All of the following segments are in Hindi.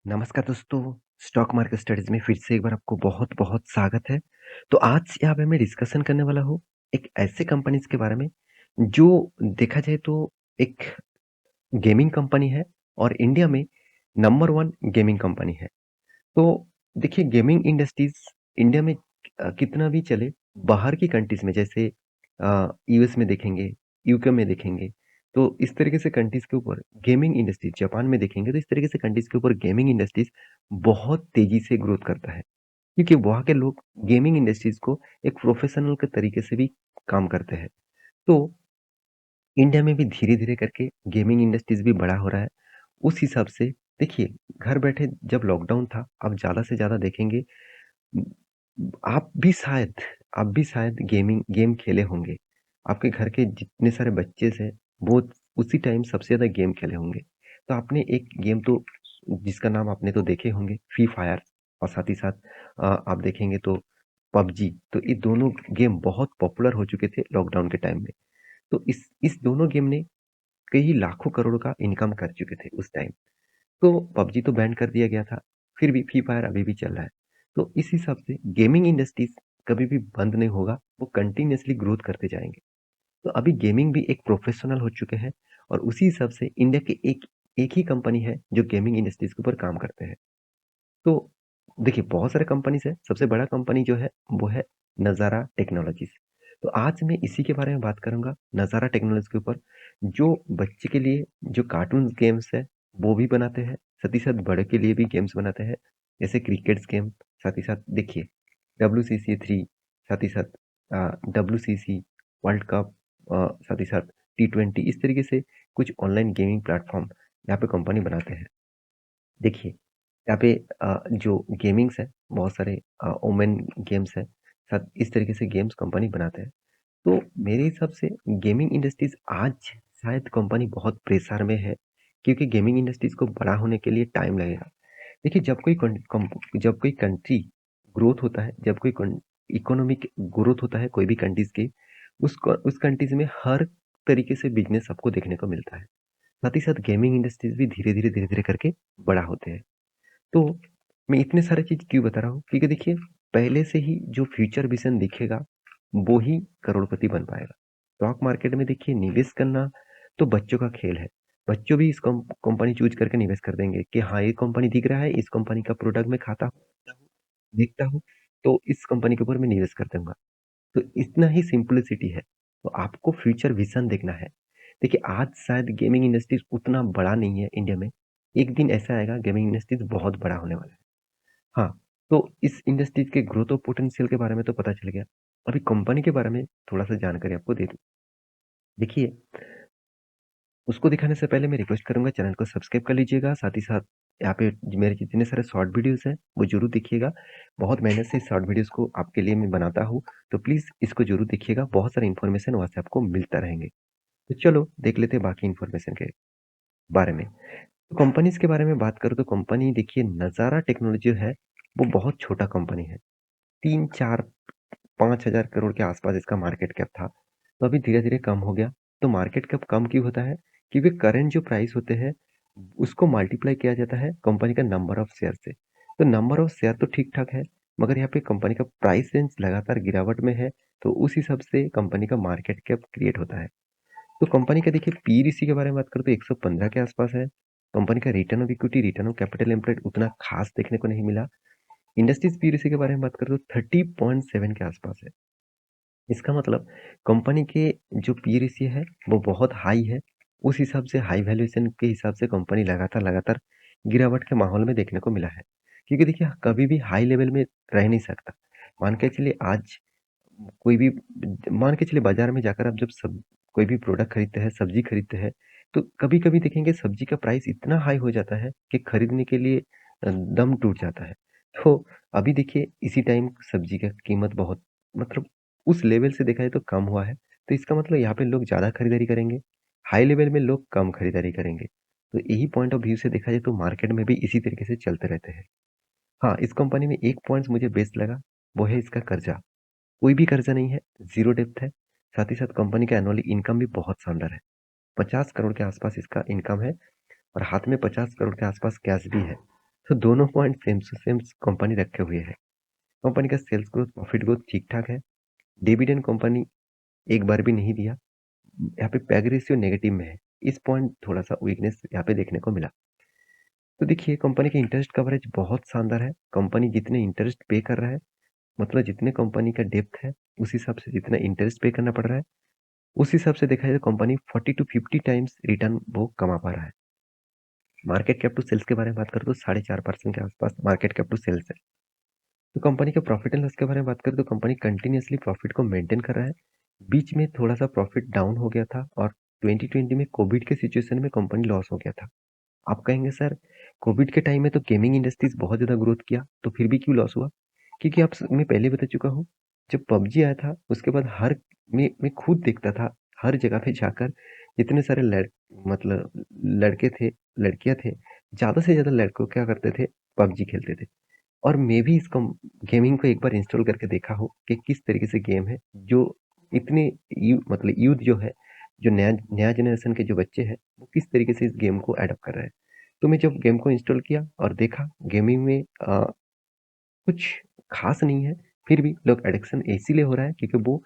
नमस्कार दोस्तों, स्टॉक मार्केट स्टडीज़ में फिर से एक बार आपको बहुत-बहुत स्वागत है। तो आज यहाँ पे मैं डिस्कशन करने वाला हूँ, एक ऐसे कंपनीज़ के बारे में, जो देखा जाए तो एक गेमिंग कंपनी है और इंडिया में नंबर 1 गेमिंग कंपनी है। तो देखिए गेमिंग इंडस्ट्रीज़ इंडिया में कितना भी चले, बाहर की कंट्रीज़ में जैसे यूएस में देखेंगे, यूके में देखेंगे, तो इस तरीके से कंट्रीज़ के ऊपर गेमिंग इंडस्ट्रीज़ जापान में देखेंगे तो इस तरीके से कंट्रीज़ के ऊपर गेमिंग इंडस्ट्रीज़ बहुत तेज़ी से ग्रोथ करता है। क्योंकि वहाँ के लोग गेमिंग इंडस्ट्रीज़ को एक प्रोफ़ेशनल के तरीके से भी काम करते हैं। तो इंडिया में भी धीरे-धीरे करके गेमिंग इंडस्ट्रीज़ भी बड़ा हो रहा है। उस हिसाब से देखिए, घर बैठे जब लॉकडाउन था, आप ज़्यादा से ज़्यादा देखेंगे उम, आप भी शायद आप भी शायद गेम खेले होंगे। आपके घर के जितने सारे बच्चे हैं, वो उसी टाइम सबसे ज़्यादा गेम खेले होंगे। तो आपने एक गेम तो जिसका नाम आपने तो देखे होंगे, फ्री फायर और साथ ही साथ आप देखेंगे तो पबजी। तो ये दोनों गेम बहुत पॉपुलर हो चुके थे लॉकडाउन के टाइम में। तो इस दोनों गेम ने कई लाखों करोड़ का इनकम कर चुके थे उस टाइम। तो पबजी तो बैन कर दिया गया था, फिर भी फ्री फायर अभी भी चल रहा है। तो इस हिसाब से गेमिंग इंडस्ट्रीज़ कभी भी बंद नहीं होगा, वो कंटीन्यूअसली ग्रोथ करते जाएँगे। तो अभी गेमिंग भी एक प्रोफ़ेशनल हो चुके हैं और उसी हिसाब से इंडिया के एक एक ही कंपनी है जो गेमिंग इंडस्ट्रीज़ के ऊपर काम करते हैं। तो देखिए बहुत सारे कंपनीज़ हैं, सबसे बड़ा कंपनी जो है वो है नज़ारा टेक्नोलॉजीज़। तो आज मैं इसी के बारे में बात करूँगा, नज़ारा टेक्नोलॉज़ी के ऊपर, जो बच्चे के लिए जो कार्टून्स गेम्स है, वो भी बनाते हैं, साथ ही साथ बड़े के लिए भी गेम्स बनाते हैं, जैसे क्रिकेट्स गेम, साथ ही साथ देखिए डब्ल्यूसीसी 3, साथ ही साथ डब्ल्यूसीसी, वर्ल्ड कप साथ ही साथ टी20 इस तरीके से कुछ ऑनलाइन गेमिंग प्लेटफ़ॉर्म यहाँ पे कंपनी बनाते हैं। देखिए, यहाँ पे जो गेमिंग्स है, बहुत सारे ओमेन गेम्स हैं, साथ इस तरीके से गेम्स कंपनी बनाते हैं। तो मेरे हिसाब से गेमिंग इंडस्ट्रीज़ आज शायद कंपनी बहुत प्रेशर में है, क्योंकि गेमिंग इंडस्ट्रीज़ को बड़ा होने के लिए टाइम लगेगा। देखिए, जब कोई कंट्री ग्रोथ होता है, जब कोई इकोनॉमिक ग्रोथ होता है कोई भी कंट्रीज़ की, उस कंट्रीज़ में हर तरीके से बिज़नेस आपको देखने को मिलता है। साथ ही साथ गेमिंग इंडस्ट्रीज़ भी धीरे-धीरे करके बड़ा होते हैं। तो मैं इतने सारे चीज़ क्यों बता रहा हूँ? क्योंकि देखिए, पहले से ही जो फ्यूचर विज़न दिखेगा, वो ही करोड़पति बन पाएगा। स्टॉक मार्केट में देखिए निवेश करना तो बच्चों का खेल है। बच्चों भी इस कंपनी चूज़ करके निवेश कर देंगे कि हाँ, ये कंपनी दिख रहा है, इस कंपनी का प्रोडक्ट मैं खाता हूँ, देखता हूँ, तो इस कंपनी के ऊपर मैं निवेश कर दूँगा। तो इतना ही सिंप्लिसिटी है। तो आपको फ्यूचर विज़न देखना है। देखिए, आज शायद गेमिंग इंडस्ट्रीज़ उतना बड़ा नहीं है इंडिया में। एक दिन ऐसा आएगा गेमिंग इंडस्ट्रीज़ बहुत बड़ा होने वाला है। हाँ, तो इस इंडस्ट्रीज़ के ग्रोथ और पोटेंशियल के बारे में तो पता चल गया। अभी कंपनी के बारे में थोड़ा-सा जानकारी आपको दे दूँ। देखिए, उसको दिखाने से पहले मैं रिक्वेस्ट करूँगा चैनल को सब्सक्राइब कर लीजिएगा, साथ ही साथ यहाँ पे मेरे जितने सारे शॉर्ट वीडियोज़ हैं, वो ज़रूर देखिएगा। बहुत मेहनत से इस शॉर्ट वीडियोज़ को आपके लिए मैं बनाता हूँ, तो प्लीज़ इसको ज़रूर देखिएगा। बहुत सारी इन्फॉर्मेशन वहाँ से आपको मिलता रहेंगे। तो चलो देख लेते हैं बाकी इन्फॉर्मेशन के बारे में। तो कंपनीज़ के बारे में बात करूँ तो कंपनी देखिए नज़ारा टेक्नोलॉजी है, वो बहुत छोटा कंपनी है। 3, 4, 5,000 करोड़ के आसपास इसका मार्केट कैप था। तो अभी धीरे-धीरे कम हो गया। तो मार्केट कैप कम क्यों होता है? क्योंकि करंट जो प्राइस होते हैं, उसको मल्टीप्लाई किया जाता है कंपनी का नंबर ऑफ शेयर से। तो नंबर ऑफ शेयर तो ठीक-ठाक है, मगर यहाँ पे कंपनी का प्राइस रेंज लगातार गिरावट में है, तो उस हिसाब से कंपनी का मार्केट कैप क्रिएट होता है। तो कंपनी का देखिए पी रेशियो के बारे में बात करूँ तो 115 के आसपास है। कंपनी का return of equity, return of capital employed उतना खास देखने को नहीं मिला। इंडस्ट्रीज पी रेशियो के बारे में बात करूँ तो 30.7 के आसपास है। इसका मतलब कंपनी के जो पी रेशियो है वो बहुत हाई है। उस हिसाब से हाई वैल्यूएशन के हिसाब से कंपनी लगातार-लगातार गिरावट के माहौल में देखने को मिला है। क्योंकि देखिए कभी भी हाई लेवल में रह नहीं सकता। मान के चलिए आज कोई भी मान के चलिए बाज़ार में जाकर आप जब सब कोई भी प्रोडक्ट खरीदते हैं, सब्ज़ी खरीदते हैं, तो कभी-कभी देखेंगे सब्ज़ी का प्राइस इतना हाई हो जाता है कि खरीदने के लिए दम टूट जाता है। तो अभी देखिए इसी टाइम सब्ज़ी का कीमत बहुत मतलब उस लेवल से देखा जाए तो कम हुआ है। तो इसका मतलब यहाँ पे लोग ज़्यादा खरीदारी करेंगे, हाई लेवल में लोग कम खरीदारी करेंगे। तो यही पॉइंट ऑफ व्यू से देखा जाए तो मार्केट में भी इसी तरीके से चलते रहते हैं। हाँ, इस कंपनी में एक पॉइंट्स मुझे बेस्ट लगा, वो है इसका कर्ज़ा। कोई भी कर्जा नहीं है, ज़ीरो डेब्ट है। साथ ही साथ कंपनी का एनुअली इनकम भी बहुत शानदार है। 50 करोड़ के आसपास इसका इनकम है और हाथ में 50 करोड़ के आसपास कैश भी है। तो दोनों point same to same company रखे हुए है। कंपनी का सेल्स ग्रोथ, प्रॉफिट ग्रोथ ठीक-ठाक है। डिविडेंड कंपनी एक बार भी नहीं दिया। यहाँ पे पैग रेशियो नेगेटिव में है। इस पॉइंट थोड़ा-सा वीकनेस यहाँ पे देखने को मिला। तो देखिए कंपनी की इंटरेस्ट कवरेज बहुत शानदार है। कंपनी जितने इंटरेस्ट पे कर रहा है, मतलब जितने कंपनी का डेप्थ है, उस हिसाब से जितना इंटरेस्ट पे करना पड़ रहा है, उस हिसाब से देखा जाए तो कंपनी 40 टू 50 टाइम्स रिटर्न वो कमा पा रहा है। मार्केट कैप टू सेल्स के बारे में बात करें तो 4.5% के आसपास मार्केट कैप टू सेल्स है। तो कंपनी के प्रॉफिट एंड लॉस के बारे में बात करें तो कंपनी कंटिन्यूअसली प्रॉफिट को मेंटेन कर रहा है। बीच में थोड़ा-सा प्रॉफिट डाउन हो गया था और 2020 में कोविड के सिचुएशन में कंपनी लॉस हो गया था। आप कहेंगे सर कोविड के टाइम में तो गेमिंग इंडस्ट्रीज बहुत ज़्यादा ग्रोथ किया, तो फिर भी क्यों लॉस हुआ? क्योंकि आप मैं पहले बता चुका हूँ, जब पबजी आया था उसके बाद हर मैं खुद देखता था, हर जगह पे जाकर जितने सारे मतलब लड़के थे, लड़कियाँ थे, ज़्यादा से ज़्यादा लड़कों क्या करते थे, पबजी खेलते थे। और मैं भी इस गेमिंग को एक बार इंस्टॉल करके देखा हो कि किस तरीके से गेम है, जो इतने मतलब यूथ जो है, जो नया नया जनरेशन के जो बच्चे हैं, वो किस तरीके से इस गेम को एडॉप्ट कर रहे हैं। तो मैं जब गेम को इंस्टॉल किया और देखा गेमिंग में कुछ खास नहीं है, फिर भी लोग एडिक्शन इसीलिए हो रहा है क्योंकि वो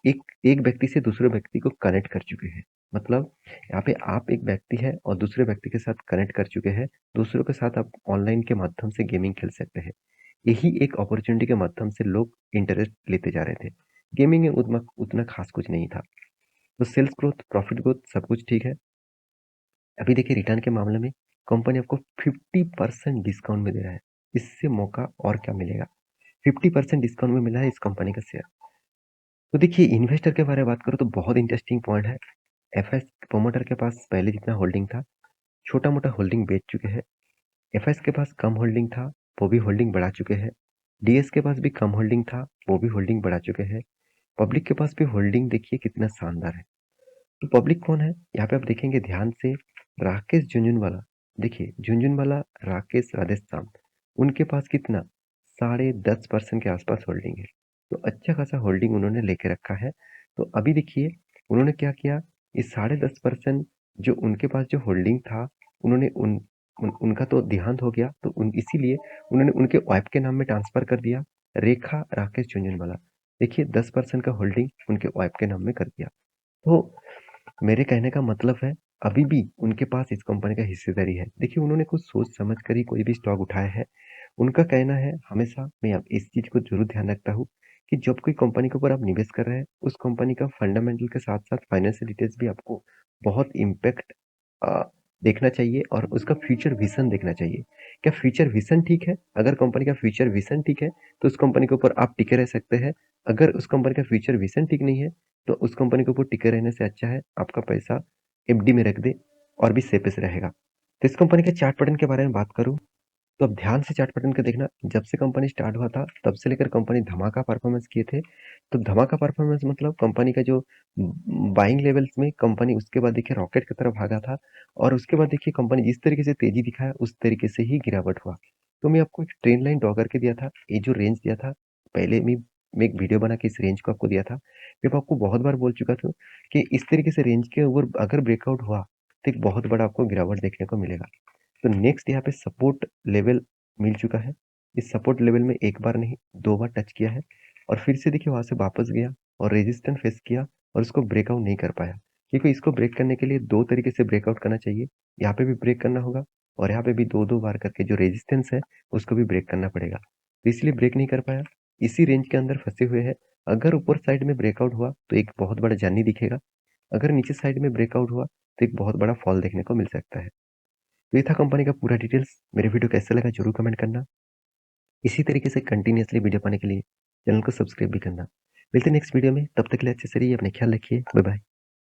एक एक व्यक्ति से दूसरे व्यक्ति को कनेक्ट कर चुके हैं। मतलब यहाँ पे आप एक व्यक्ति है और दूसरे व्यक्ति के साथ कनेक्ट कर चुके हैं, दूसरों के साथ आप ऑनलाइन के माध्यम से गेमिंग खेल सकते हैं। यही एक अपॉर्चुनिटी के माध्यम से लोग इंटरेस्ट लेते जा रहे थे। गेमिंग में उतना उतना खास कुछ नहीं था। तो सेल्स ग्रोथ, प्रॉफिट ग्रोथ सब कुछ ठीक है। अभी देखिए रिटर्न के मामले में कंपनी आपको 50% डिस्काउंट में दे रहा है। इससे मौका और क्या मिलेगा? 50% डिस्काउंट में मिला है इस कंपनी का शेयर। तो देखिए इन्वेस्टर के बारे में बात करूँ तो बहुत इंटरेस्टिंग पॉइंट है। एफएस प्रोमोटर के पास पहले जितना होल्डिंग था, छोटा-मोटा होल्डिंग बेच चुके हैं। एफएस के पास कम होल्डिंग था, वो भी होल्डिंग बढ़ा चुके हैं। डीएस के पास भी कम होल्डिंग था, वो भी होल्डिंग बढ़ा चुके हैं। पब्लिक के पास भी होल्डिंग देखिए कितना शानदार है। तो पब्लिक कौन है? यहाँ पे आप देखेंगे ध्यान से राकेश झुनझुनवाला। देखिए झुनझुनवाला, राकेश राधेश्याम, उनके पास कितना 10.5% के आसपास होल्डिंग है। तो अच्छा खासा होल्डिंग उन्होंने लेके रखा है। तो अभी देखिए उन्होंने क्या किया, इस 10.5% जो उनके पास जो होल्डिंग था, उन्होंने उनका तो देहांत हो गया, तो इसीलिए उन्होंने उनके वाइफ के नाम में ट्रांसफर कर दिया, रेखा राकेश झुनझुनवाला। देखिए 10% का होल्डिंग उनके वाइफ के नाम में कर दिया। तो मेरे कहने का मतलब है, अभी भी उनके पास इस कंपनी का हिस्सेदारी है। देखिए, उन्होंने कुछ सोच समझ कर ही कोई भी स्टॉक उठाया है। उनका कहना है, हमेशा मैं अब इस चीज़ को ज़रूर ध्यान रखता हूँ कि जब कोई कंपनी के ऊपर आप निवेश कर रहे हैं, उस कंपनी का फंडामेंटल के साथ-साथ फाइनेंशियल डिटेल्स भी आपको बहुत इम्पैक्ट अ, देखना चाहिए और उसका फ्यूचर विज़न देखना चाहिए। क्या फ्यूचर विज़न ठीक है? अगर कंपनी का फ्यूचर विज़न ठीक है, तो उस कंपनी के ऊपर आप टिके रह सकते हैं। अगर उस कंपनी का फ्यूचर विज़न ठीक नहीं है, तो उस कंपनी के ऊपर टिके रहने से अच्छा है आपका पैसा एफडी में रख दें और भी सेफेस्ट रहेगा। तो इस कंपनी के चार्ट पैटर्न के बारे में बात करूँ तो अब ध्यान से चार्ट पैटर्न को देखना, जब से कंपनी स्टार्ट हुआ था तब से लेकर कंपनी धमाका परफॉर्मेंस किए थे। तो धमाका परफॉर्मेंस मतलब कंपनी का जो बाइंग लेवल्स में कंपनी उसके बाद देखिए रॉकेट की तरफ भागा था और उसके बाद देखिए कंपनी जिस तरीके से तेजी दिखाया उस तरीके से ही गिरावट हुआ। तो मैं आपको एक ट्रेंड लाइन ड्रॉ करके दिया था, ये जो रेंज दिया था पहले मैं एक वीडियो बना के इस रेंज को आपको दिया था। मैं आपको बहुत बार बोल चुका था कि इस तरीके से रेंज के ऊपर अगर ब्रेकआउट हुआ तो एक बहुत बड़ा आपको गिरावट देखने को मिलेगा। तो नेक्स्ट यहाँ पे सपोर्ट लेवल मिल चुका है। इस सपोर्ट लेवल में एक बार नहीं 2 बार टच किया है और फिर से देखिए वहाँ से वापस गया और रेजिस्टेंस फेस किया और उसको ब्रेकआउट नहीं कर पाया। क्योंकि इसको ब्रेक करने के लिए 2 तरीके से ब्रेकआउट करना चाहिए। यहाँ पे भी ब्रेक करना होगा और यहाँ पे भी 2-2 बार करके जो रेजिस्टेंस है उसको भी ब्रेक करना पड़ेगा। तो इसलिए ब्रेक नहीं कर पाया। इसी रेंज के अंदर फँसे हुए हैं। अगर ऊपर साइड में ब्रेकआउट हुआ तो एक बहुत बड़ा जानी दिखेगा। अगर नीचे साइड में ब्रेकआउट हुआ तो एक बहुत बड़ा फॉल देखने को मिल सकता है। तो ये था कंपनी का पूरा डिटेल्स। मेरे वीडियो कैसा लगा ज़रूर कमेंट करना। इसी तरीके से कंटिन्यूअसली वीडियो पाने के लिए चैनल को सब्सक्राइब भी करना। मिलते हैं नेक्स्ट वीडियो में, तब तक के लिए अच्छे से रहिए, अपना ख्याल रखिए। Bye bye.